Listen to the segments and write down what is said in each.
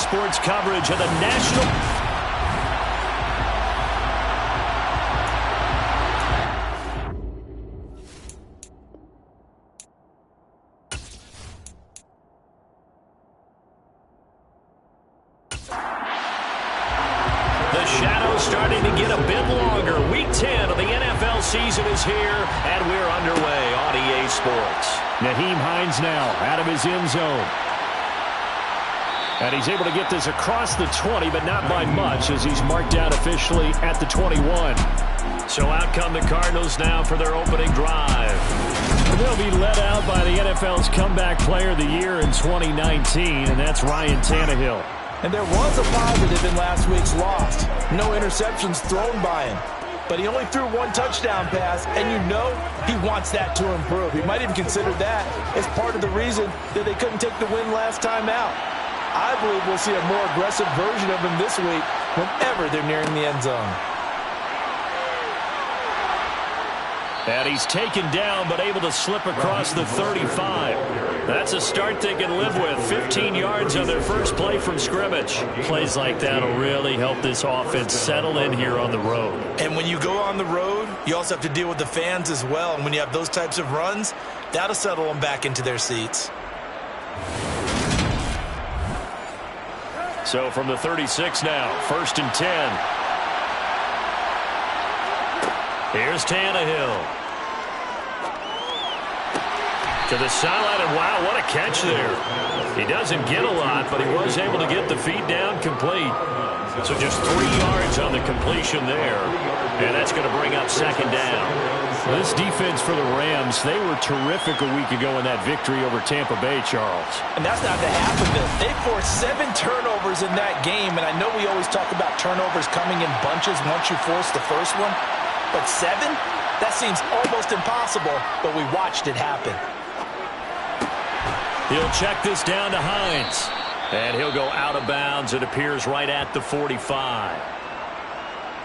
Sports coverage of the National... The shadow's starting to get a bit longer. Week 10 of the NFL season is here, and we're underway on EA Sports. Nyheim Hines now out of his end zone. And he's able to get this across the 20, but not by much, as he's marked out officially at the 21. So out come the Cardinals now for their opening drive. They'll be led out by the NFL's Comeback Player of the Year in 2019, and that's Ryan Tannehill. And there was a positive in last week's loss. No interceptions thrown by him. But he only threw one touchdown pass, and you know he wants that to improve. He might even consider that as part of the reason that they couldn't take the win last time out. I believe we'll see a more aggressive version of him this week whenever they're nearing the end zone. And he's taken down, but able to slip across the 35. That's a start they can live with. 15 yards on their first play from scrimmage. Plays like that will really help this offense settle in here on the road. And when you go on the road, you also have to deal with the fans as well. And when you have those types of runs, that'll settle them back into their seats. So from the 36 now, 1st and 10. Here's Tannehill. To the sideline, and wow, what a catch there. He doesn't get a lot, but he was able to get the feet down complete. So just 3 yards on the completion there. And that's going to bring up 2nd down. This defense for the Rams, they were terrific a week ago in that victory over Tampa Bay, Charles. And that's not to happen to them. They forced 7 turnovers in that game, and I know we always talk about turnovers coming in bunches once you force the first one. But 7? That seems almost impossible, but we watched it happen. He'll check this down to Hines. And he'll go out of bounds. It appears right at the 45.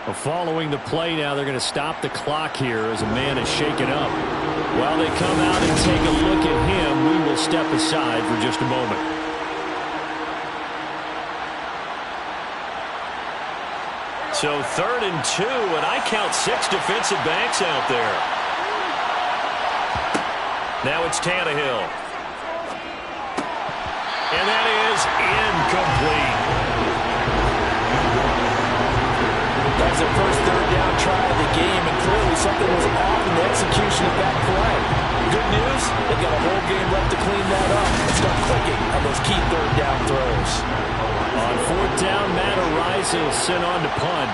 Well, following the play now, they're going to stop the clock here as a man is shaken up. While they come out and take a look at him, we will step aside for just a moment. So 3rd and 2, and I count 6 defensive backs out there. Now it's Tannehill. And that is incomplete. That's their first 3rd down try of the game, and clearly something was off in the execution of that play. Good news, they've got a whole game left to clean that up and start clicking on those key 3rd down throws. On 4th down, Matt Araiza sent on to punt.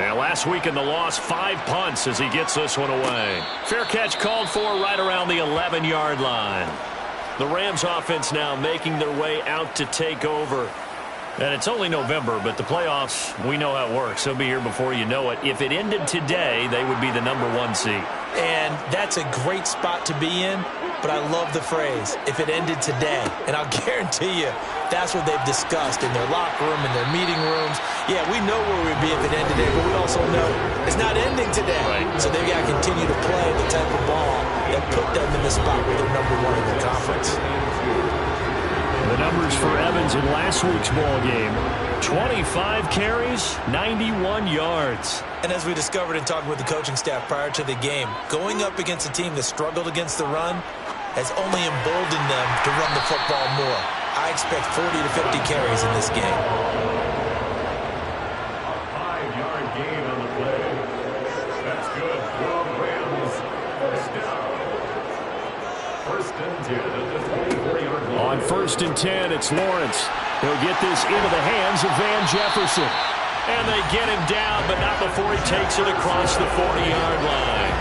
And last week in the loss, 5 punts as he gets this one away. Fair catch called for right around the 11-yard line. The Rams offense now making their way out to take over. And it's only November, but the playoffs, we know how it works. They'll be here before you know it. If it ended today, they would be the #1 seed. And that's a great spot to be in, but I love the phrase, if it ended today. And I'll guarantee you, that's what they've discussed in their locker room, in their meeting rooms. Yeah, we know where we'd be if it ended today, but we also know it's not ending today. Right. So they've got to continue to play the type of ball that put them in the spot where they're #1 in their conference. The numbers for Evans in last week's ball game: 25 carries, 91 yards. And as we discovered in talking with the coaching staff prior to the game, going up against a team that struggled against the run has only emboldened them to run the football more. I expect 40 to 50 carries in this game. 5-yard gain on the play. That's good. Rams first down. 1st and 10 at the 24-yard line. On 1st and 10, it's Lawrence. He'll get this into the hands of Van Jefferson. And they get him down, but not before he takes it across the 40-yard line.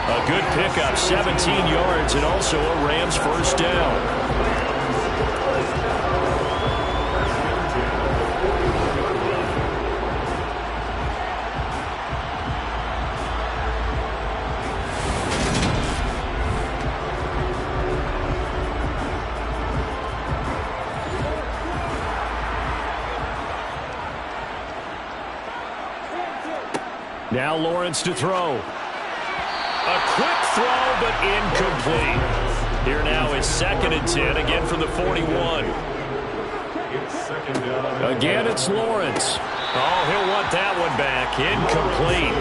A good pickup, 17 yards, and also a Rams first down. Now Lawrence to throw. A quick throw, but incomplete. Here now is 2nd and 10, again from the 41. Again, it's Lawrence. Oh, he'll want that one back. Incomplete.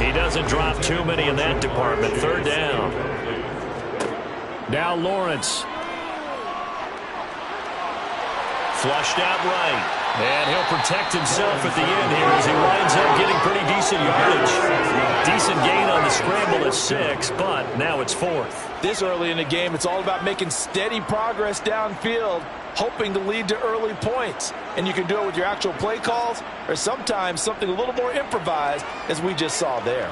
He doesn't drop too many in that department. 3rd down. Now Lawrence. Flushed out right. And he'll protect himself at the end here as he winds up getting pretty decent yardage. Decent gain on the scramble at 6, but now it's 4th. This early in the game, it's all about making steady progress downfield, hoping to lead to early points. And you can do it with your actual play calls or sometimes something a little more improvised, as we just saw there.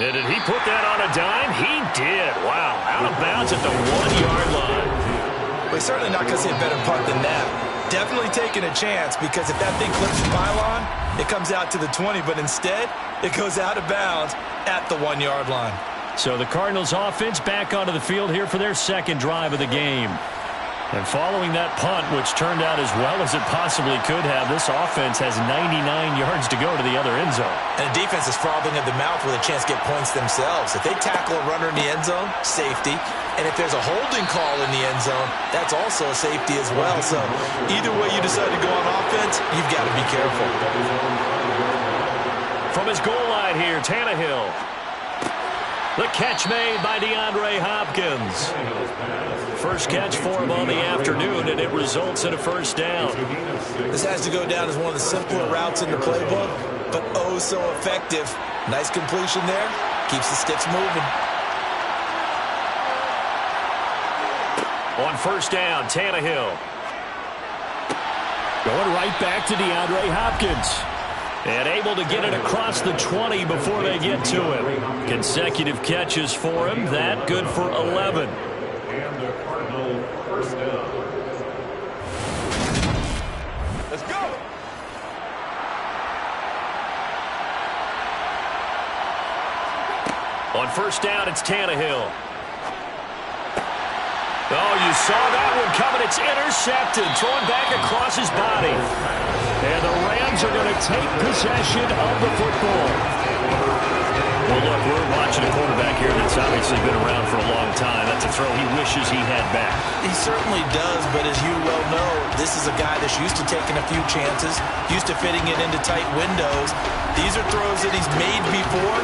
And did he put that on a dime? He did. Wow. Out of bounds at the 1-yard line. Well, he's certainly not going to see a better punt than that. Definitely taking a chance, because if that thing clips the pylon, it comes out to the 20, but instead it goes out of bounds at the 1-yard line. So the Cardinals offense back onto the field here for their 2nd drive of the game. And following that punt, which turned out as well as it possibly could have, this offense has 99 yards to go to the other end zone. And the defense is frothing at the mouth with a chance to get points themselves. If they tackle a runner in the end zone, safety. And if there's a holding call in the end zone, that's also a safety as well. So either way you decide to go on offense, you've got to be careful. From his goal line here, Tannehill. The catch made by DeAndre Hopkins. First catch for him on the afternoon, and it results in a 1st down. This has to go down as one of the simpler routes in the playbook, but oh so effective. Nice completion there. Keeps the sticks moving. On 1st down, Tannehill. Going right back to DeAndre Hopkins. And able to get it across the 20 before they get to him. Consecutive catches for him. That good for 11. And the Cardinal 1st down. Let's go. On 1st down, it's Tannehill. Oh, you saw that one coming. It's intercepted. Thrown back across his body. And the Rams are going to take possession of the football. Well, look, we're watching a quarterback here that's obviously been around for a long time. That's a throw he wishes he had back. He certainly does, but as you well know, this is a guy that's used to taking a few chances, used to fitting it into tight windows. These are throws that he's made before.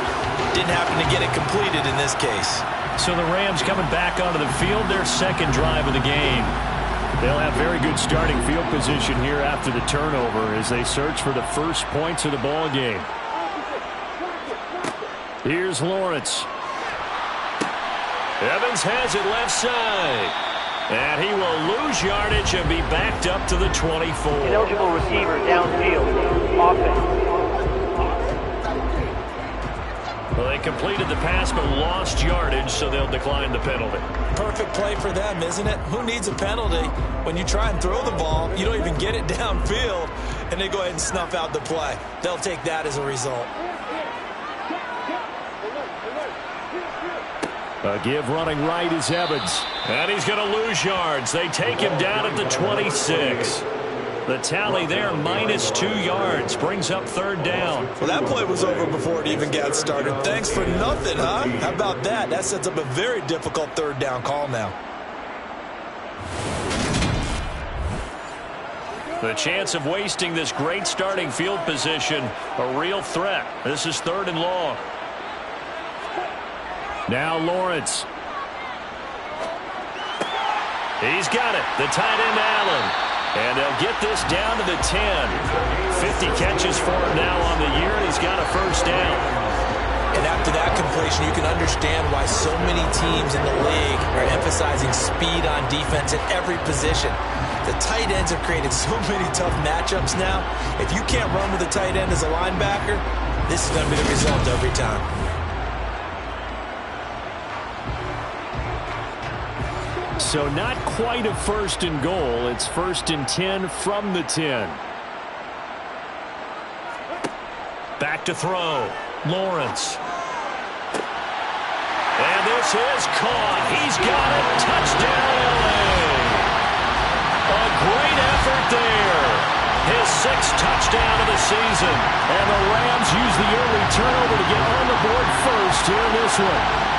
Didn't happen to get it completed in this case. So the Rams coming back onto the field, their 2nd drive of the game. They'll have very good starting field position here after the turnover as they search for the first points of the ball game. Here's Lawrence. Evans has it left side. And he will lose yardage and be backed up to the 24. Ineligible receiver downfield. Offense. Well, they completed the pass but lost yardage, so they'll decline the penalty. Perfect play for them, isn't it? Who needs a penalty when you try and throw the ball, you don't even get it downfield, and they go ahead and snuff out the play. They'll take that as a result. A give running right is Evans. And he's going to lose yards. They take him down at the 26. The tally there, -2 yards, brings up 3rd down. Well, that play was over before it even got started. Thanks for nothing, huh? How about that? That sets up a very difficult 3rd down call now. The chance of wasting this great starting field position, a real threat. This is 3rd and long. Now Lawrence. He's got it. The tight end, Allen. And they'll get this down to the 10. 50 catches for him now on the year, and he's got a 1st down. And after that completion, you can understand why so many teams in the league are emphasizing speed on defense at every position. The tight ends have created so many tough matchups now. If you can't run with a tight end as a linebacker, this is going to be the result every time. So not quite a 1st and goal. It's 1st and 10 from the 10. Back to throw. Lawrence. And this is caught. He's got it. Touchdown, LA. A great effort there. His 6th touchdown of the season. And the Rams use the early turnover to get on the board first here in this one.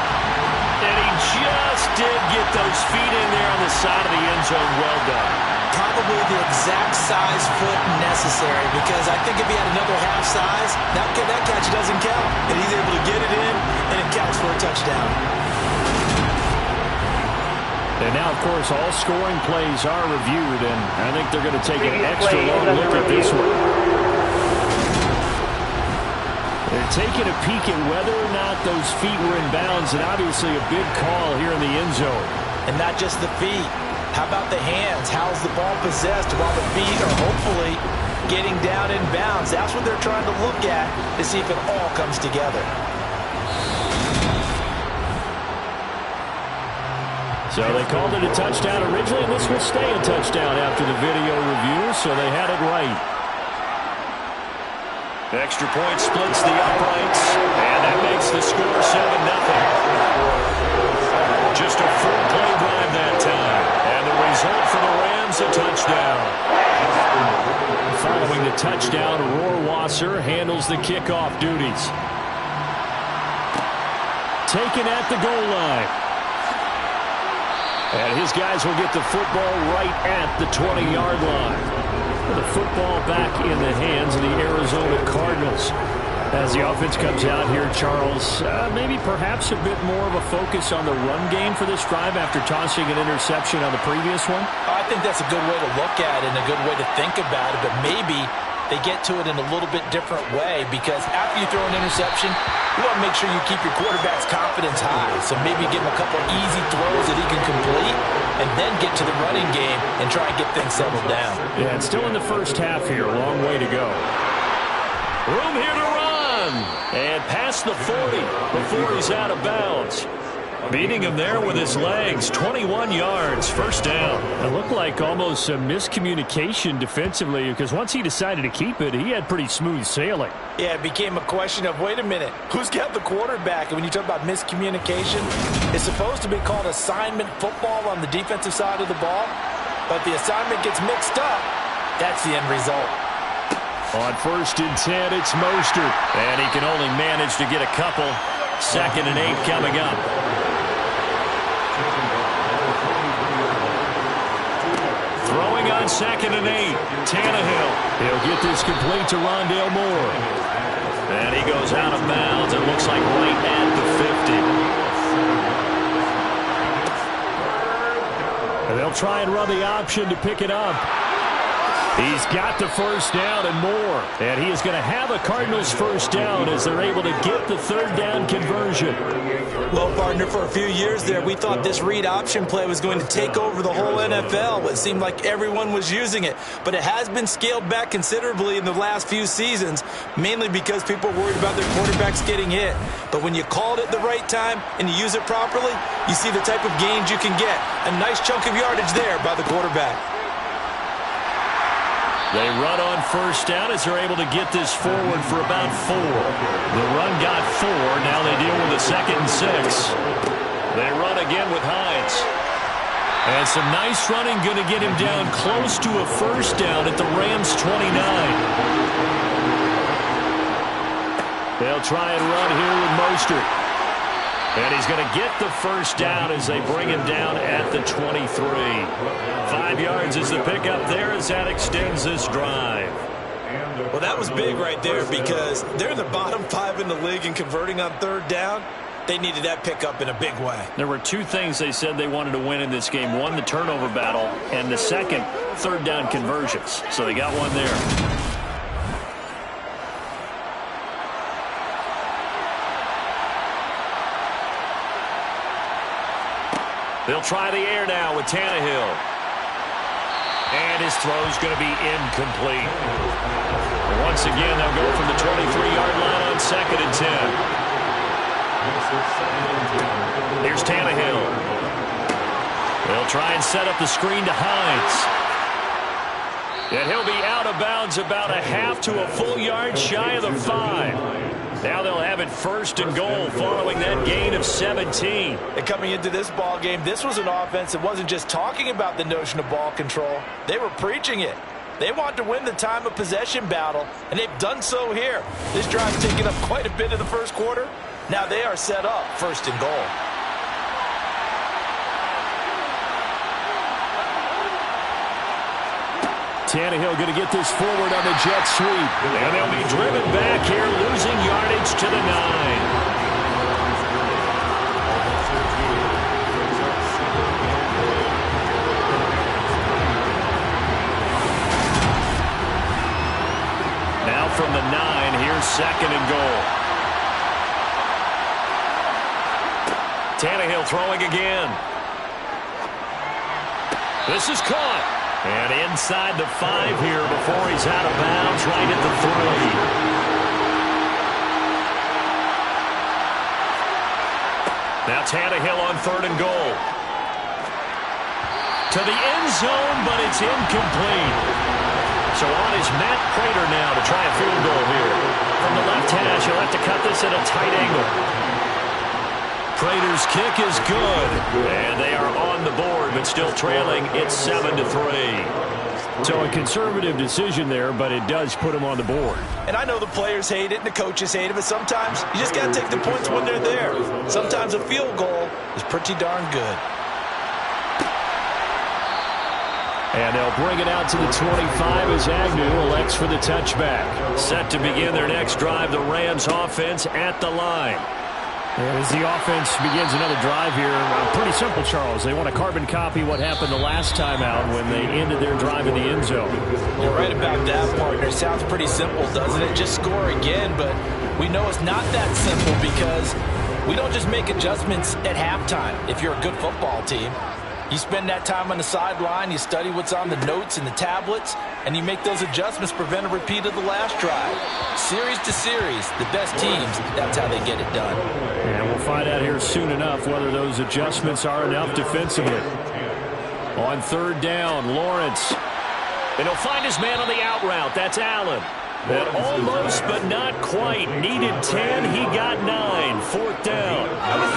And he just did get those feet in there on the side of the end zone. Well done. Probably the exact size foot necessary, because I think if he had another half size, that catch doesn't count. And he's able to get it in, and it counts for a touchdown. And now, of course, all scoring plays are reviewed, and I think they're going to take an extra long look at this one. They're taking a peek at whether or not those feet were in bounds, and obviously a big call here in the end zone. And not just the feet. How about the hands? How's the ball possessed while the feet are hopefully getting down in bounds? That's what they're trying to look at to see if it all comes together. So they called it a touchdown originally, and this will stay a touchdown after the video review, so they had it right. Extra point splits the uprights, and that makes the score 7-0. Just a full-play drive that time, and the result for the Rams, a touchdown. Following the touchdown, Rohrwasser handles the kickoff duties. Taken at the goal line. And his guys will get the football right at the 20-yard line. The football back in the hands of the Arizona Cardinals. As the offense comes out here, Charles, maybe perhaps a bit more of a focus on the run game for this drive after tossing an interception on the previous one? I think that's a good way to look at it and a good way to think about it, but maybe they get to it in a little bit different way, because after you throw an interception, you want to make sure you keep your quarterback's confidence high. So maybe give him a couple easy throws that he can complete and then get to the running game and try and get things settled down. Yeah, it's still in the first half here. A long way to go. Room here to run. And past the 40 before he's out of bounds. Beating him there with his legs. 21 yards, first down. It looked like almost some miscommunication defensively, because once he decided to keep it, he had pretty smooth sailing. Yeah, it became a question of, wait a minute, who's got the quarterback? And when you talk about miscommunication, it's supposed to be called assignment football on the defensive side of the ball. But if the assignment gets mixed up, that's the end result. On 1st and 10, it's Mostert. And he can only manage to get a couple. 2nd and 8 coming up. Throwing on 2nd and 8. Tannehill. He'll get this complete to Rondale Moore. And he goes out of bounds. It looks like right at the 50. And they'll try and run the option to pick it up. He's got the first down and more. And he is going to have a Cardinals first down as they're able to get the 3rd down conversion. Well, partner, for a few years there, we thought this read option play was going to take over the whole NFL. It seemed like everyone was using it. But it has been scaled back considerably in the last few seasons, mainly because people are worried about their quarterbacks getting hit. But when you call it at the right time and you use it properly, you see the type of gains you can get. A nice chunk of yardage there by the quarterback. They run on first down as they're able to get this forward for about 4. The run got 4. Now they deal with a 2nd and 6. They run again with Hines. And some nice running going to get him down close to a first down at the Rams 29. They'll try and run here with Mostert. And he's going to get the first down as they bring him down at the 23. 5 yards is the pickup there as that extends this drive. Well, that was big right there, because they're in the bottom 5 in the league in converting on 3rd down. They needed that pickup in a big way. There were 2 things they said they wanted to win in this game. One, the turnover battle, and the second, 3rd down conversions. So they got one there. They'll try the air now with Tannehill. And his throw's going to be incomplete. Once again, they'll go from the 23-yard line on 2nd and 10. Here's Tannehill. They'll try and set up the screen to Hines. And he'll be out of bounds about a half to a full yard shy of the 5. Now they'll have it 1st and goal following that gain of 17. And coming into this ball game, this was an offense that wasn't just talking about the notion of ball control. They were preaching it. They want to win the time of possession battle, and they've done so here. This drive's taken up quite a bit of the first quarter. Now they are set up 1st and goal. Tannehill going to get this forward on the jet sweep. And they'll be driven back here, losing yardage to the 9. From the 9, here's 2nd and goal. Tannehill throwing again. This is caught. And inside the 5 here before he's out of bounds, right at the 3. Now Tannehill on 3rd and goal. To the end zone, but it's incomplete. So on is Matt Prater now to try a field goal here. From the left hash, he'll have to cut this at a tight angle. Prater's kick is good. And they are on the board, but still trailing. It's 7-3. So a conservative decision there, but it does put him on the board. And I know the players hate it and the coaches hate it, but sometimes you just got to take the points when they're there. Sometimes a field goal is pretty darn good. And they'll bring it out to the 25 as Agnew elects for the touchback. Set to begin their next drive, the Rams offense at the line. And as the offense begins another drive here, pretty simple, Charles. They want to carbon copy what happened the last time out when they ended their drive in the end zone. You're right about that, partner. It sounds pretty simple, doesn't it? Just score again, but we know it's not that simple because we don't just make adjustments at halftime if you're a good football team. You spend that time on the sideline, you study what's on the notes and the tablets, and you make those adjustments, prevent a repeat of the last drive. Series to series, the best teams, that's how they get it done. And we'll find out here soon enough whether those adjustments are enough defensively. On 3rd down, Lawrence. And he'll find his man on the out route. That's Allen. And almost, but not quite. Needed 10. He got 9. 4th down. I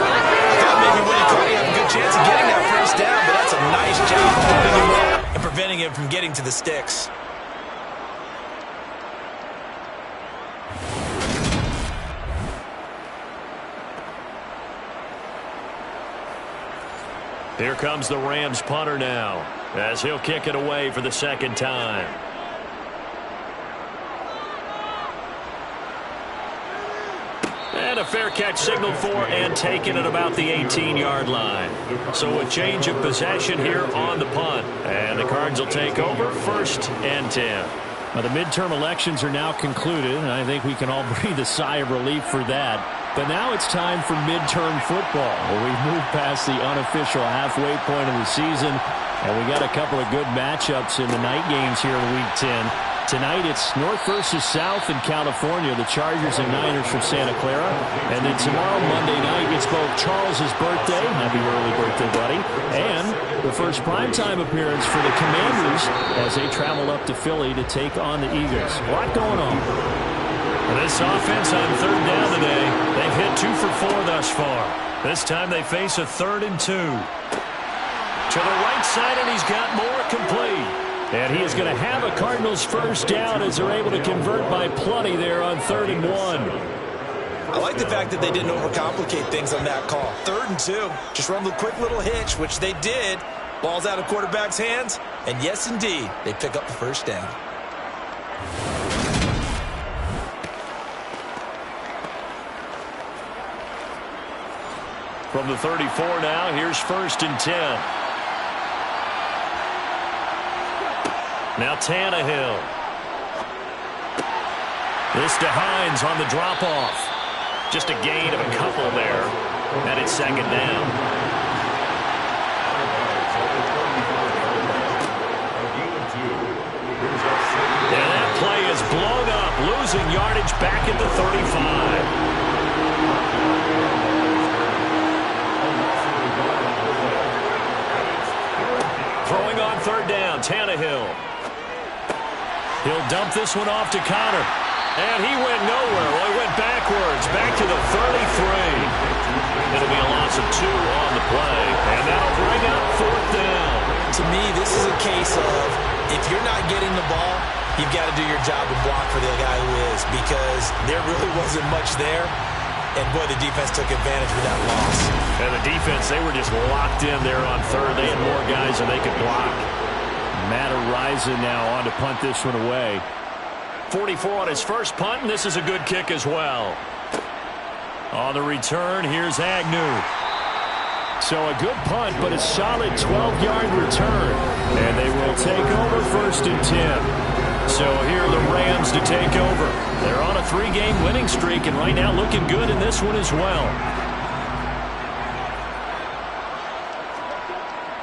thought maybe when he caught, he had a good chance of getting that first down, but that's a nice job holding him up and preventing him from getting to the sticks. Here comes the Rams punter now, as he'll kick it away for the 2nd time. And a fair catch signaled for and taken at about the 18-yard line. So a change of possession here on the punt. And the Cards will take over 1st and 10. Well, the midterm elections are now concluded, and I think we can all breathe a sigh of relief for that. But now it's time for midterm football, where we've moved past the unofficial halfway point of the season, and we got a couple of good matchups in the night games here in Week 10. Tonight it's North versus South in California, the Chargers and Niners from Santa Clara. And then tomorrow, Monday night, it's both Charles's birthday, happy early birthday, buddy, and the first primetime appearance for the Commanders as they travel up to Philly to take on the Eagles. A lot going on. This offense on 3rd down today, they've hit 2 for 4 thus far. This time they face a 3rd and 2. To the right side, and he's got more complete. And he is going to have a Cardinals first down as they're able to convert by plenty there on 3rd and 1. I like the fact that they didn't overcomplicate things on that call. 3rd and 2. Just run the quick little hitch, which they did. Ball's out of quarterback's hands. And yes, indeed, they pick up the first down. From the 34 now, here's 1st and 10. Now Tannehill. This to Hines on the drop-off. Just a gain of a couple there. And it's 2nd down. And that play is blown up, losing yardage back at the 35. Throwing on 3rd down, Tannehill. He'll dump this one off to Connor. And he went nowhere. Well, he went backwards, back to the 33. It'll be a loss of 2 on the play. And that'll bring up 4th down. To me, this is a case of if you're not getting the ball, you've got to do your job and block for the guy who is, because there really wasn't much there. And, boy, the defense took advantage of that loss. And the defense, they were just locked in there on 3rd. They had more guys than they could block. Matt Araiza now on to punt this one away. 44 on his first punt, and this is a good kick as well. On the return, here's Agnew. So a good punt, but a solid 12-yard return. And they will take over 1st and 10. So here are the Rams to take over. They're on a 3-game winning streak, and right now looking good in this one as well.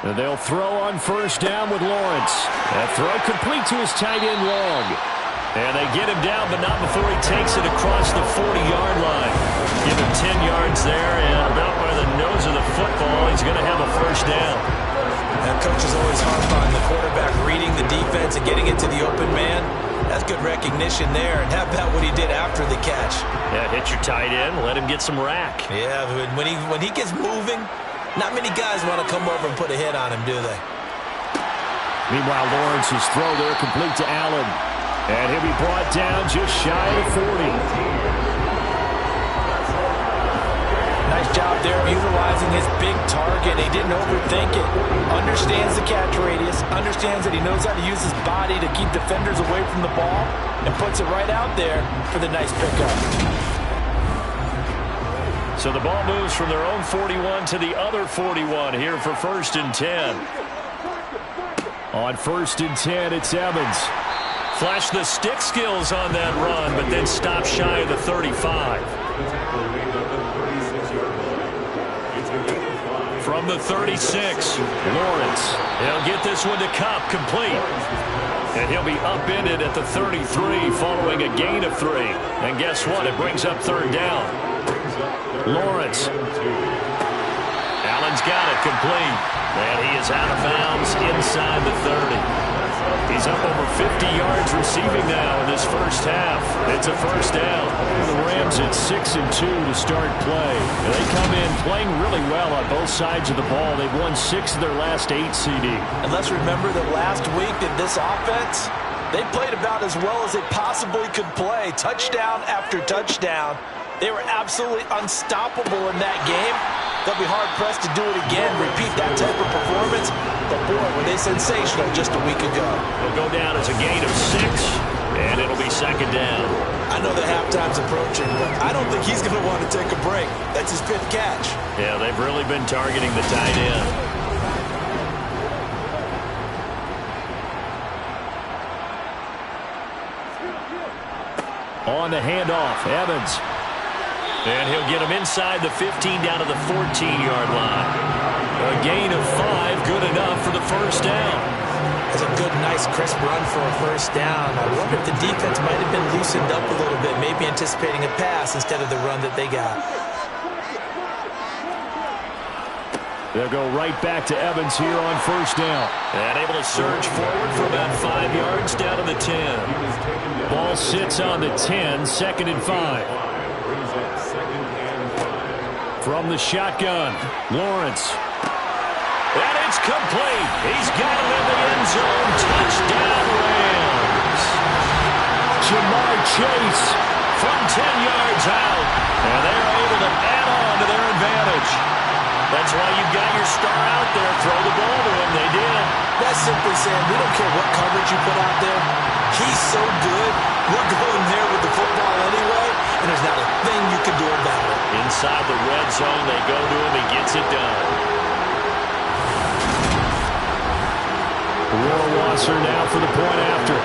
And they'll throw on 1st down with Lawrence. That throw complete to his tight end Long. And they get him down, but not before he takes it across the 40-yard line. Give him 10 yards there, and about by the nose of the football, he's going to have a 1st down. That coach is always harp on the quarterback reading the defense and getting it to the open man. That's good recognition there, and how about what he did after the catch? Yeah, hit your tight end, let him get some rack. Yeah, when he gets moving, not many guys want to come over and put a hit on him, do they? Meanwhile, Lawrence's throw there complete to Allen. And he'll be brought down just shy of 40. Nice job there of utilizing his big target. He didn't overthink it. Understands the catch radius. Understands that he knows how to use his body to keep defenders away from the ball. And puts it right out there for the nice pickup. So the ball moves from their own 41 to the other 41 here for 1st and 10. On 1st and 10, it's Evans. Flash the stick skills on that run, but then stop shy of the 35. From the 36, Lawrence. He'll get this one to Cup, complete. And he'll be upended at the 33 following a gain of 3. And guess what? It brings up 3rd down. Lawrence. Allen's got it, complete. And he is out of bounds inside the 30. He's up over 50 yards receiving now in this 1st half. It's a 1st down. The Rams at 6-2 to start play. They come in playing really well on both sides of the ball. They've won 6 of their last 8 CD. And let's remember that last week in this offense, they played about as well as they possibly could play. Touchdown after touchdown. They were absolutely unstoppable in that game. They'll be hard-pressed to do it again, repeat that type of performance. But, boy, were they sensational just a week ago. It'll go down as a gain of 6, and it'll be 2nd down. I know that halftime's approaching, but I don't think he's going to want to take a break. That's his 5th catch. Yeah, they've really been targeting the tight end. On the handoff, Evans. And he'll get him inside the 15 down to the 14-yard line. A gain of 5, good enough for the 1st down. That's a good, nice, crisp run for a 1st down. I wonder if the defense might have been loosened up a little bit, maybe anticipating a pass instead of the run that they got. They'll go right back to Evans here on 1st down. And able to surge forward for about 5 yards down to the 10. Ball sits on the 10, 2nd and 5. From the shotgun, Lawrence. And it's complete. He's got him in the end zone. Touchdown, Rams. Jamar Chase from 10 yards out. And they're able to add on to their advantage. That's why you've got your star out there. Throw the ball to him. They did. That's simply saying we don't care what coverage you put out there. He's so good. We're going there with the football anyway, and there's not a thing you can do about it. Inside the red zone, they go to him. He gets it done. Rohrwasser now for the point after.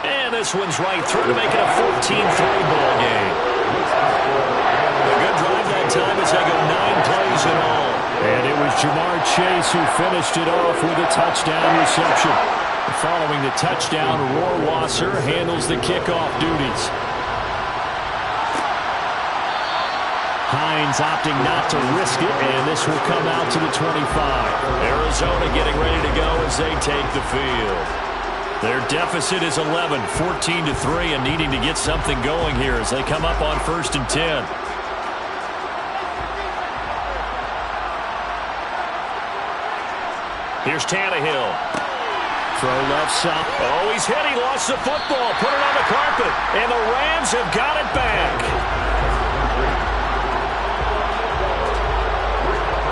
And this one's right through to make it a 14-3 ball game. A good drive that time as they go 9 plays in all. And it was Jamar Chase who finished it off with a touchdown reception. Following the touchdown, Rohrwasser handles the kickoff duties. Hines opting not to risk it, and this will come out to the 25. Arizona getting ready to go as they take the field. Their deficit is 11, 14-3, and needing to get something going here as they come up on 1st and 10. Here's Tannehill. Throw left side. Oh, he's hit. He lost the football. Put it on the carpet. And the Rams have got it back.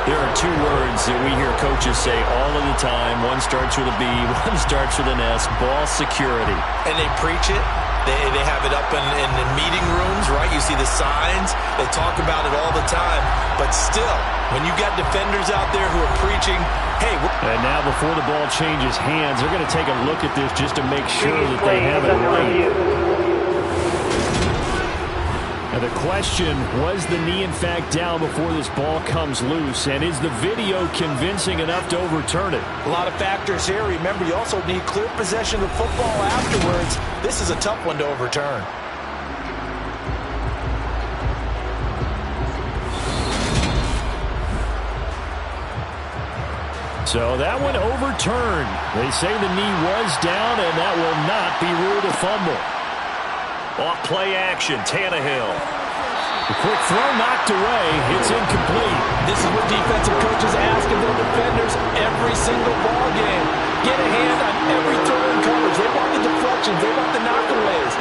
There are two words that we hear coaches say all of the time. One starts with a B, one starts with an S, ball security. And they preach it. They have it up in the meeting rooms, right? You see the signs. They talk about it all the time. But still, when you got defenders out there who are preaching, hey. And now before the ball changes hands, they're going to take a look at this just to make sure that they have it right. And the question, was the knee in fact down before this ball comes loose? And is the video convincing enough to overturn it? A lot of factors here. Remember, you also need clear possession of the football afterwards. This is a tough one to overturn. So that one overturned. They say the knee was down, and that will not be ruled a fumble. Off play action, Tannehill. The quick throw knocked away. It's incomplete. This is what defensive coaches ask of their defenders every single ball game. Get a hand on every throw in coverage. They want the deflections. They want the knockaways.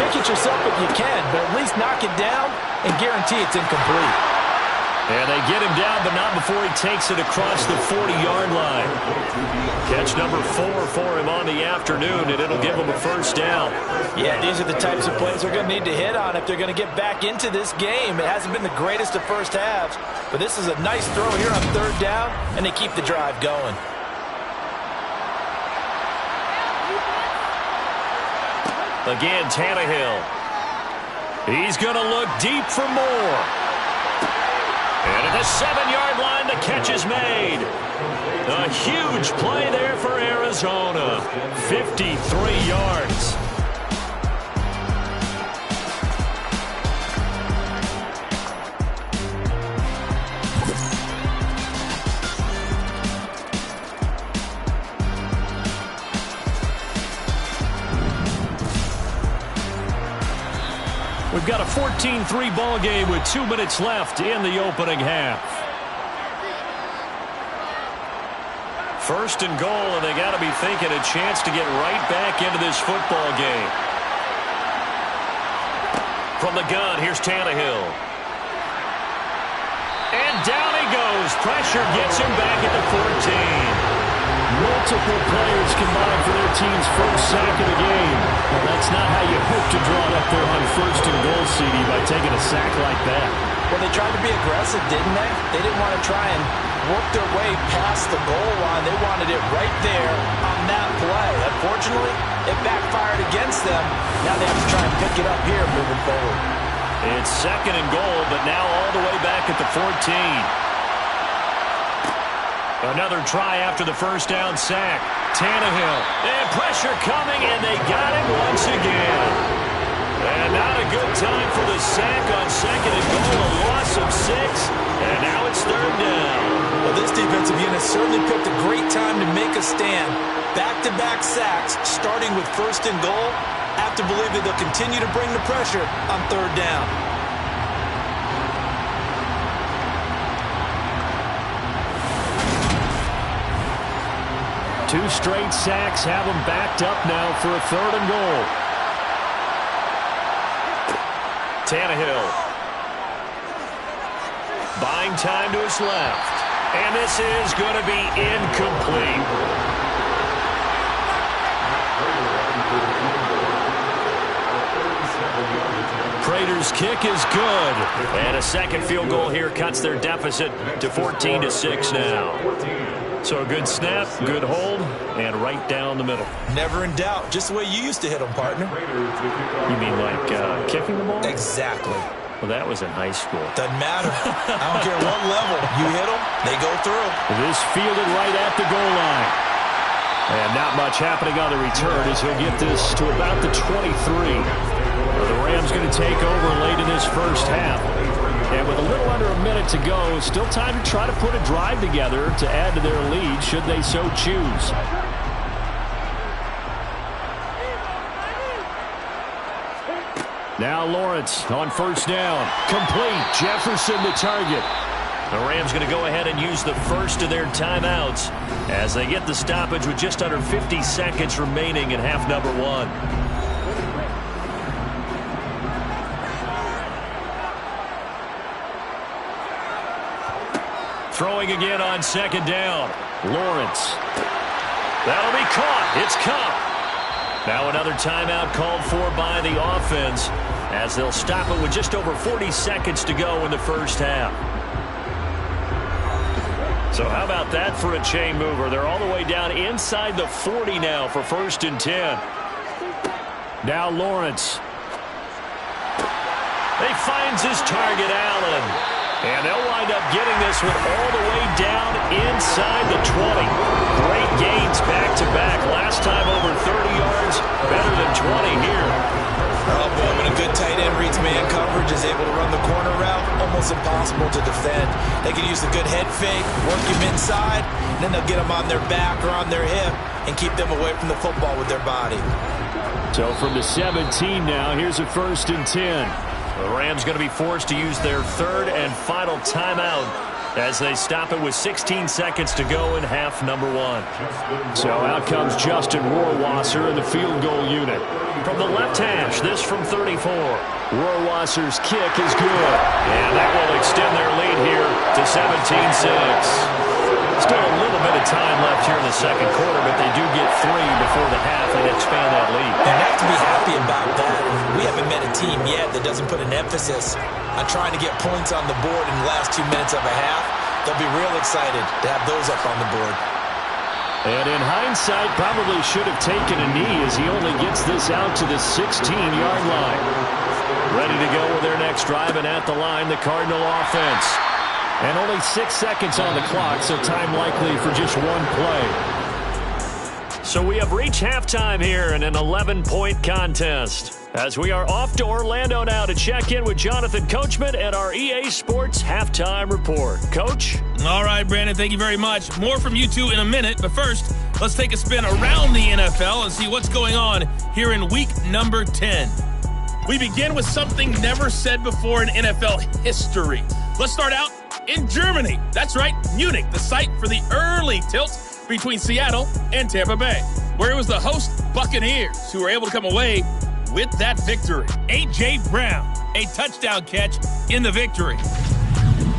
Pick it yourself if you can, but at least knock it down and guarantee it's incomplete. And they get him down, but not before he takes it across the 40-yard line. Catch number 4 for him on the afternoon, and it'll give him a first down. Yeah, these are the types of plays they're going to need to hit on if they're going to get back into this game. It hasn't been the greatest of first halves, but this is a nice throw here on third down, and they keep the drive going. Again, Tannehill. He's going to look deep for more. And at the 7-yard line, the catch is made. A huge play there for Arizona. 53 yards. We've got a 14-3 ball game with 2 minutes left in the opening half. First and goal, and they got to be thinking a chance to get right back into this football game. From the gun, here's Tannehill. And down he goes. Pressure gets him back at the 14. Multiple players combined for their team's first sack of the game. Well, that's not how you hope to draw it up there on first and goal, CD, by taking a sack like that. Well, they tried to be aggressive, didn't they? They didn't want to try and work their way past the goal line. They wanted it right there on that play. Unfortunately, it backfired against them. Now they have to try and pick it up here moving forward. It's second and goal, but now all the way back at the 14. Another try after the first down sack. Tannehill. And pressure coming, and they got him once again. And not a good time for the sack on second and goal. A loss of 6, and now it's third down. Well, this defensive unit certainly picked a great time to make a stand. Back-to-back sacks, starting with first and goal. Have to believe that they'll continue to bring the pressure on third down. 2 straight sacks have them backed up now for a third and goal. Tannehill. Buying time to his left. And this is going to be incomplete. Prater's kick is good. And a second field goal here cuts their deficit to 14-6 now. So a good snap, good hold, and right down the middle. Never in doubt. Just the way you used to hit them, partner. You mean like kicking the ball? Exactly. Well, that was in high school. Doesn't matter. I don't care what level. You hit them, they go through. This fielded right at the goal line. And not much happening on the return as he'll get this to about the 23. The Rams going to take over late in this first half. And with a little under a minute to go, still time to try to put a drive together to add to their lead should they so choose. Now Lawrence on first down. Complete. Jefferson the target. The Rams going to go ahead and use the first of their timeouts as they get the stoppage with just under 50 seconds remaining in half number 1. Throwing again on second down. Lawrence. That'll be caught. It's Cup. Now another timeout called for by the offense as they'll stop it with just over 40 seconds to go in the first half. So how about that for a chain mover? They're all the way down inside the 40 now for 1st and 10. Now Lawrence. He finds his target, Allen. And they'll wind up getting this one all the way down inside the 20. Great gains back-to-back. Last time over 30 yards, better than 20 here. Oh, boy, when a good tight end reads man coverage, is able to run the corner route, almost impossible to defend. They can use a good head fake, work him inside, and then they'll get him on their back or on their hip and keep them away from the football with their body. So from the 17 now, here's a 1st and 10. The Rams going to be forced to use their 3rd and final timeout as they stop it with 16 seconds to go in half number 1. So out comes Justin Rohrwasser in the field goal unit. From the left hash, this from 34. Rohrwasser's kick is good. And that will extend their lead here to 17-6. Still a little bit of time left here in the second quarter, but they do get 3 before the half and expand that lead. They have to be happy about that. We haven't met a team yet that doesn't put an emphasis on trying to get points on the board in the last 2 minutes of a half. They'll be real excited to have those up on the board. And in hindsight, probably should have taken a knee as he only gets this out to the 16-yard line. Ready to go with their next drive, and at the line, the Cardinal offense. And only 6 seconds on the clock, so time likely for just one play. So we have reached halftime here in an 11-point contest. As we are off to Orlando now to check in with Jonathan Coachman and our EA Sports Halftime Report. Coach? All right, Brandon, thank you very much. More from you two in a minute, but first, let's take a spin around the NFL and see what's going on here in week number 10. We begin with something never said before in NFL history. Let's start out in Germany. That's right, Munich, the site for the early tilt between Seattle and Tampa Bay, where it was the host Buccaneers who were able to come away with that victory. A.J. Brown, a touchdown catch in the victory.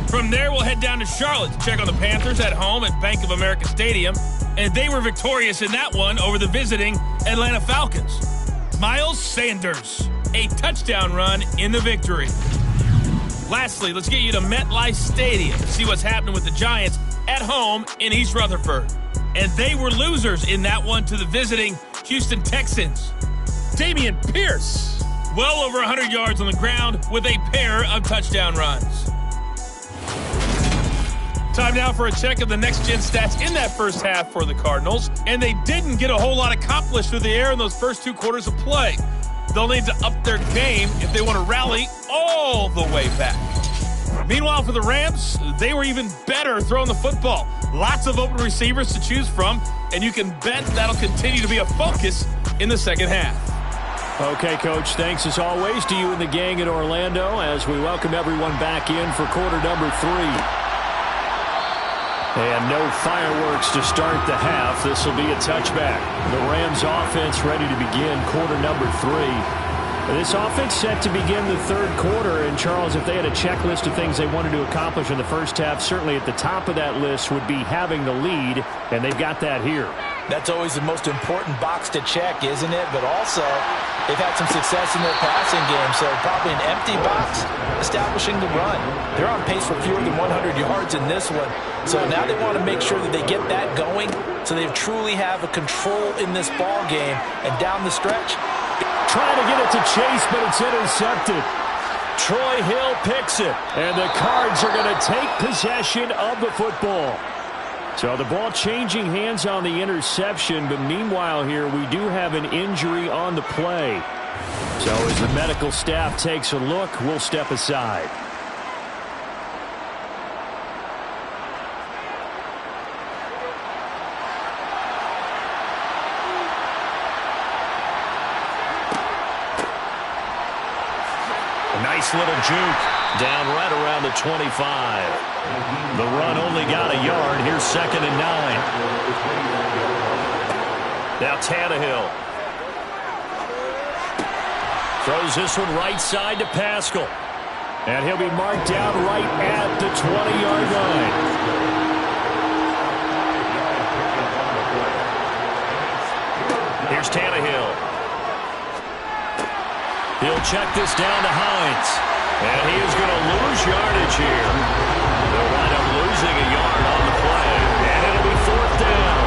From there, we'll head down to Charlotte to check on the Panthers at home at Bank of America Stadium, and they were victorious in that one over the visiting Atlanta Falcons. Miles Sanders, a touchdown run in the victory. Lastly, let's get you to MetLife Stadium to see what's happening with the Giants at home in East Rutherford. And they were losers in that one to the visiting Houston Texans. Damian Pierce, well over 100 yards on the ground with a pair of touchdown runs. Time now for a check of the next-gen stats in that first half for the Cardinals. And they didn't get a whole lot accomplished through the air in those first 2 quarters of play. They'll need to up their game if they want to rally all the way back. Meanwhile, for the Rams, they were even better throwing the football. Lots of open receivers to choose from, and you can bet that'll continue to be a focus in the second half. Okay, Coach, thanks as always to you and the gang in Orlando as we welcome everyone back in for quarter number 3. And no fireworks to start the half. This will be a touchback. The Rams offense ready to begin quarter number 3. This offense set to begin the third quarter. And, Charles, if they had a checklist of things they wanted to accomplish in the first half, certainly at the top of that list would be having the lead, and they've got that here. That's always the most important box to check, isn't it? But also, they've had some success in their passing game, so probably an empty box establishing the run. They're on pace for fewer than 100 yards in this one. So now they want to make sure that they get that going so they truly have a control in this ball game. And down the stretch, trying to get it to Chase, but it's intercepted. Troy Hill picks it, and the Cards are going to take possession of the football. So the ball changing hands on the interception, but meanwhile here we do have an injury on the play. So as the medical staff takes a look, we'll step aside. Nice little juke down right around the 25. The run only got a yard. Here's 2nd and 9. Now Tannehill throws this one right side to Pascal. And he'll be marked down right at the 20-yard line. They'll check this down to Hines. And he is going to lose yardage here. They'll wind up losing a yard on the play. And it'll be 4th down.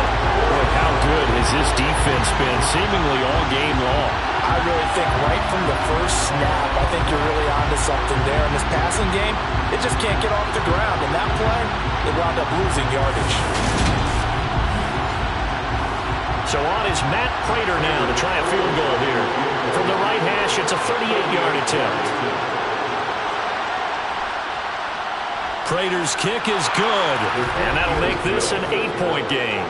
Boy, how good has this defense been seemingly all game long? I really think right from the first snap, I think you're really onto something there. In this passing game, it just can't get off the ground. In that play, they wound up losing yardage. So on is Matt Prater now to try a field goal here. From the right hash, it's a 38-yard attempt. Prater's kick is good. And that'll make this an 8-point game.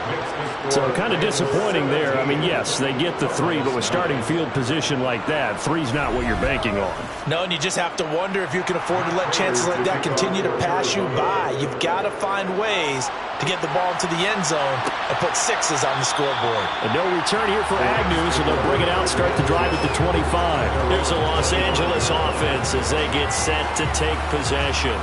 So kind of disappointing there. I mean, yes, they get the 3, but with starting field position like that, 3's not what you're banking on. No, and you just have to wonder if you can afford to let chances like that continue to pass you by. You've got to find ways to get the ball into the end zone and put 6s on the scoreboard. And no return here for Agnew, so they'll bring it out, start the drive at the 25. Here's the Los Angeles offense as they get set to take possession.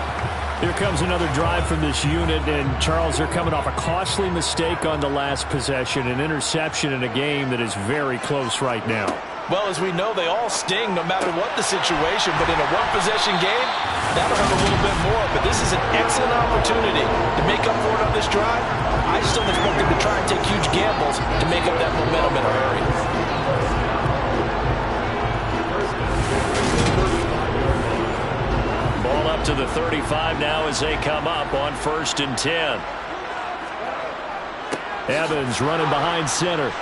Here comes another drive from this unit, and Charles, they're coming off a costly mistake on the last possession, an interception in a game that is very close right now. Well, as we know, they all sting no matter what the situation, but in a one-possession game, that'll have a little bit more. But this is an excellent opportunity to make up for it on this drive. I just don't expect them to try and take huge gambles to make up that momentum in a hurry. Ball up to the 35 now as they come up on 1st and 10. Evans running behind center.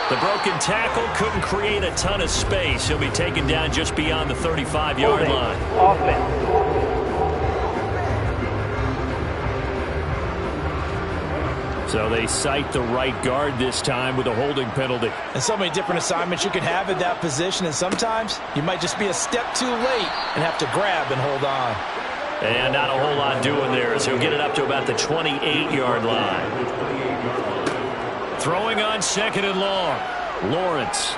The broken tackle couldn't create a ton of space. He'll be taken down just beyond the 35-yard line. Offense. So they cite the right guard this time with a holding penalty. And so many different assignments you can have at that position, and sometimes you might just be a step too late and have to grab and hold on. And not a whole lot doing there as he'll get it up to about the 28-yard line. Throwing on 2nd and long. Lawrence.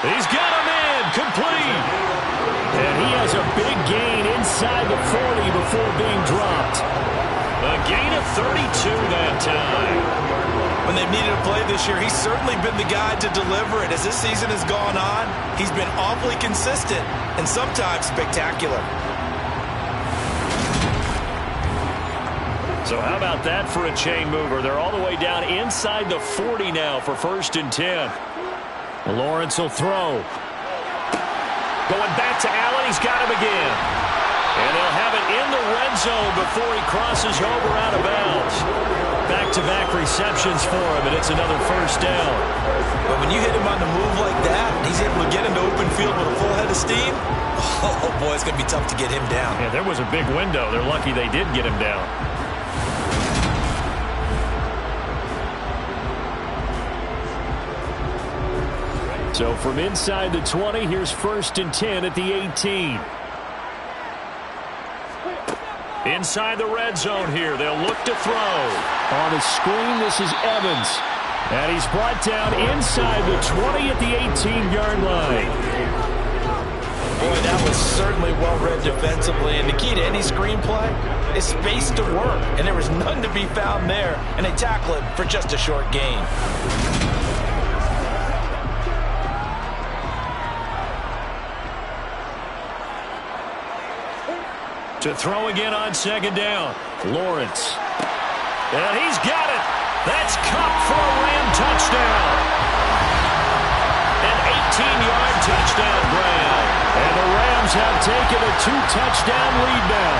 He's got him in. Complete. And he has a big gain inside the 40 before being dropped. A gain of 32 that time. When they've needed a play this year, he's certainly been the guy to deliver it. As this season has gone on, he's been awfully consistent and sometimes spectacular. So how about that for a chain mover? They're all the way down inside the 40 now for 1st and 10. Lawrence will throw. Going back to Allen, he's got him again. And they'll have it in the red zone before he crosses over out of bounds. Back-to-back receptions for him, and it's another 1st down. But when you hit him on the move like that, he's able to get into open field with a full head of steam. Oh, boy, it's going to be tough to get him down. Yeah, there was a big window. They're lucky they did get him down. So from inside the 20, here's 1st and 10 at the 18. Inside the red zone here, they'll look to throw. On the screen, this is Evans. And he's brought down inside the 20 at the 18-yard line. Boy, that was certainly well-read defensively. And the key to any screenplay is space to work. And there was none to be found there. And they tackle it for just a short gain. To throw again on 2nd down. Lawrence. And he's got it. That's Cup for a Ram touchdown. An 18-yard touchdown grab. And the Rams have taken a 2-touchdown lead now.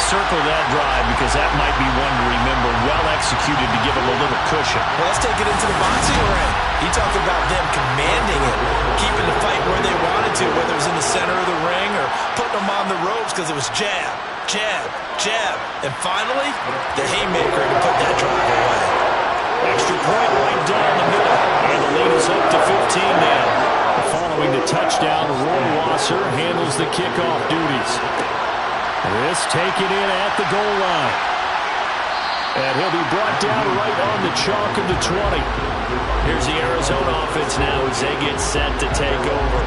Circle that drive because that might be one to remember. Well executed to give them a little cushion. Well, let's take it into the boxing ring. You talk about them commanding it, keeping the fight where they wanted to, whether it was in the center of the ring or putting them on the ropes because it was jab, jab, jab. And finally, the haymaker to put that drive away. Extra point right down the middle. And the lead is up to 15 now. Following the touchdown, Roy Wasser handles the kickoff duties. This taken in at the goal line. And he'll be brought down right on the chalk of the 20. Here's the Arizona offense now as they get set to take over.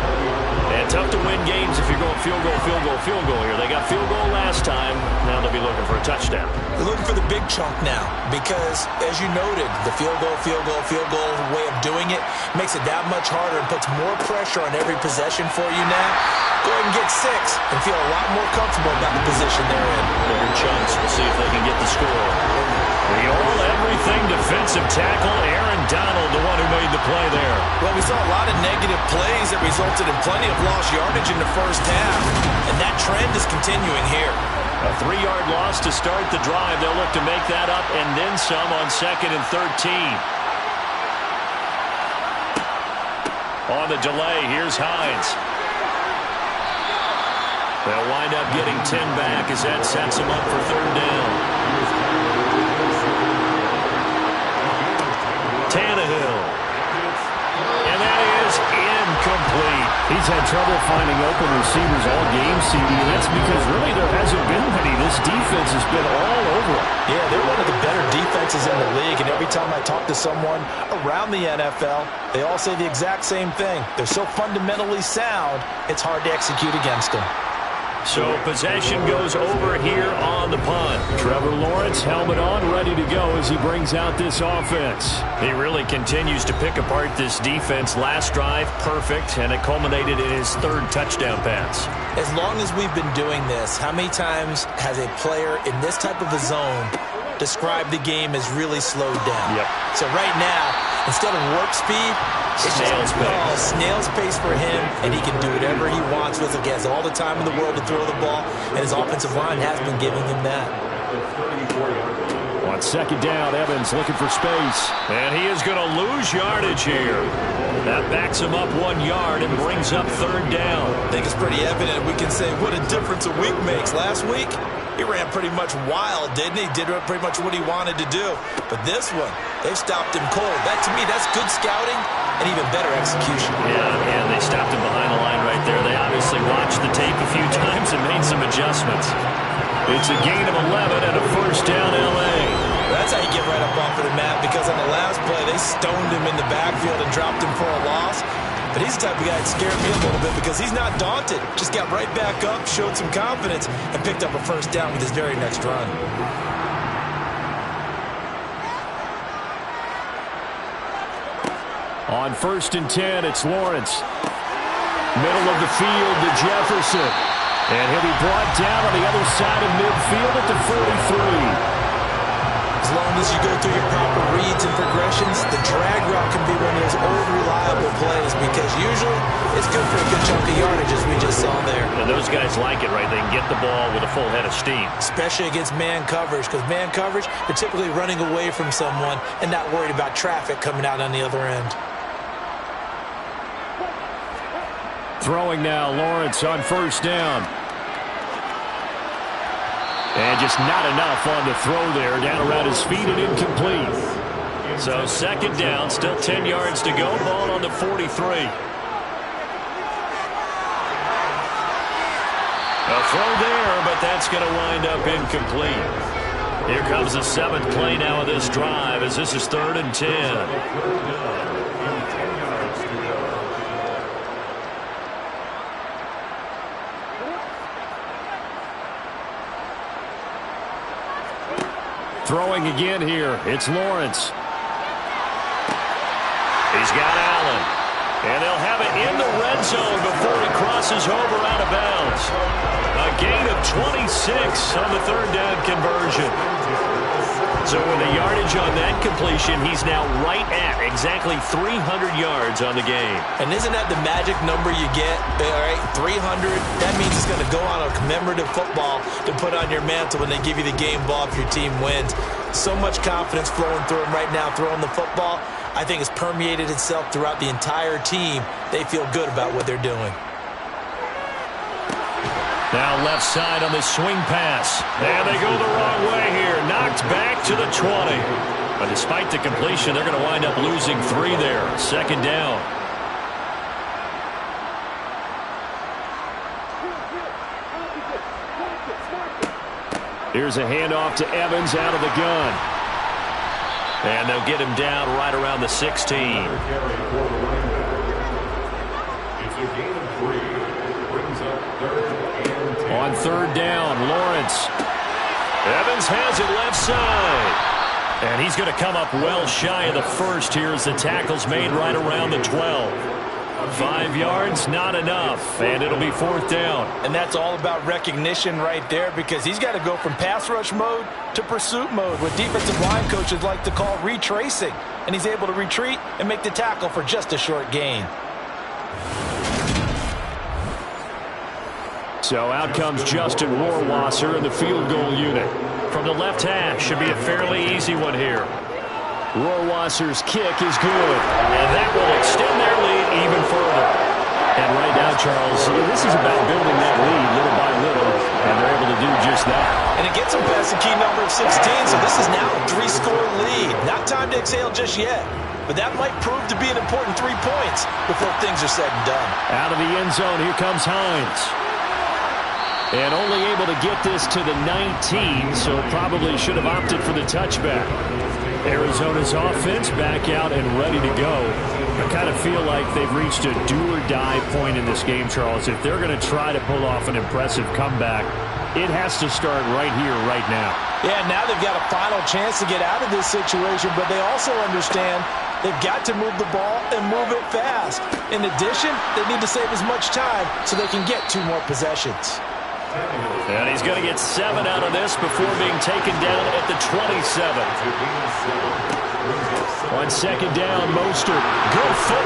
And tough to win games if you're going field goal, field goal, field goal here. They got field goal last time. Now they'll be looking for a touchdown. They're looking for the big chunk now because, as you noted, the field goal way of doing it makes it that much harder and puts more pressure on every possession for you now. Go ahead and get 6 and feel a lot more comfortable about the position they're in. Bigger chunks. We'll see if they can get the score. The all-everything defensive tackle, Aaron Donald, the one who made the play there. Well, we saw a lot of negative plays that resulted in plenty of lost yardage in the first half, and that trend is continuing here. A 3-yard loss to start the drive. They'll look to make that up and then some on 2nd and 13. On the delay, here's Hines. They'll wind up getting 10 back as that sets them up for 3rd down. Tannehill. And that is incomplete. He's had trouble finding open receivers all game, CD, and that's because really there hasn't been many. This defense has been all over him. Yeah, they're one of the better defenses in the league, and every time I talk to someone around the NFL, they all say the exact same thing. They're so fundamentally sound, it's hard to execute against them. So possession goes over here on the punt. Trevor Lawrence, helmet on, ready to go as he brings out this offense. He really continues to pick apart this defense. Last drive, perfect, and it culminated in his 3rd touchdown pass. As long as we've been doing this, how many times has a player in this type of a zone described the game as really slowed down? Yep. So right now, instead of warp speed, it's snail's pace. Snail's pace for him, and he can do whatever he wants with it. He has all the time in the world to throw the ball, and his offensive line has been giving him that. On 2nd down, Evans looking for space. And he is going to lose yardage here. That backs him up 1 yard and brings up 3rd down. I think it's pretty evident. We can say what a difference a week makes. Last week, he ran pretty much wild, didn't he? Did pretty much what he wanted to do. But this one, they've stopped him cold. That, to me, that's good scouting and even better execution. Yeah, and they stopped him behind the line right there. They obviously watched the tape a few times and made some adjustments. It's a gain of 11 and a 1st down L.A. That's how you get right up off of the mat, because on the last play, they stoned him in the backfield and dropped him for a loss. But he's the type of guy that scared me a little bit because he's not daunted. Just got right back up, showed some confidence, and picked up a 1st down with his very next run. On 1st and 10, it's Lawrence. Middle of the field to Jefferson. And he'll be brought down on the other side of midfield at the 43. As long as you go through your proper reads and progressions, the drag route can be one of those old reliable plays because usually it's good for a good chunk of yardage, as we just saw there. And those guys like it, right? They can get the ball with a full head of steam. Especially against man coverage, because man coverage, they're typically running away from someone and not worried about traffic coming out on the other end. Throwing now, Lawrence on 1st down. And just not enough on the throw there. Down around his feet and incomplete. So 2nd down, still 10 yards to go. Ball on the 43. A throw there, but that's going to wind up incomplete. Here comes the 7th play now of this drive as this is 3rd and 10. Throwing again here, it's Lawrence. He's got Allen. And they'll have it in the red zone before he crosses over out of bounds. A gain of 26 on the 3rd down conversion. So with the yardage on that completion, he's now right at exactly 300 yards on the game. And isn't that the magic number you get? All right, 300. That means it's going to go on a commemorative football to put on your mantle when they give you the game ball if your team wins. So much confidence flowing through him right now throwing the football. I think it's permeated itself throughout the entire team. They feel good about what they're doing. Now left side on the swing pass. And they go the wrong way here. Knocked back to the 20. But despite the completion, they're going to wind up losing 3 there. 2nd down. Here's a handoff to Evans out of the gun. And they'll get him down right around the 16. It's a gain of 3. third down. Lawrence. Evans has it left side. And he's going to come up well shy of the first here as the tackle's made right around the 12. 5 yards, not enough, and it'll be fourth down. And that's all about recognition right there, because he's got to go from pass rush mode to pursuit mode, what defensive line coaches like to call retracing. And he's able to retreat and make the tackle for just a short gain. So out comes Justin Rohrwasser in the field goal unit. From the left hash, should be a fairly easy one here. Rohrwasser's kick is good, and that will extend their lead even further. And right now, Charles, this is about building that lead little by little, and they're able to do just that. And it gets them past the key number of 16, so this is now a 3-score lead. Not time to exhale just yet, but that might prove to be an important 3 points before things are said and done. Out of the end zone, here comes Hines. And only able to get this to the 19, so probably should have opted for the touchback. Arizona's offense back out and ready to go. I kind of feel like they've reached a do-or-die point in this game, Charles. If they're going to try to pull off an impressive comeback, it has to start right here, right now. Yeah, now they've got a final chance to get out of this situation, but they also understand they've got to move the ball and move it fast. In addition, they need to save as much time so they can get 2 more possessions. And he's going to get 7 out of this before being taken down at the 27. On second down, Mostert. Good foot.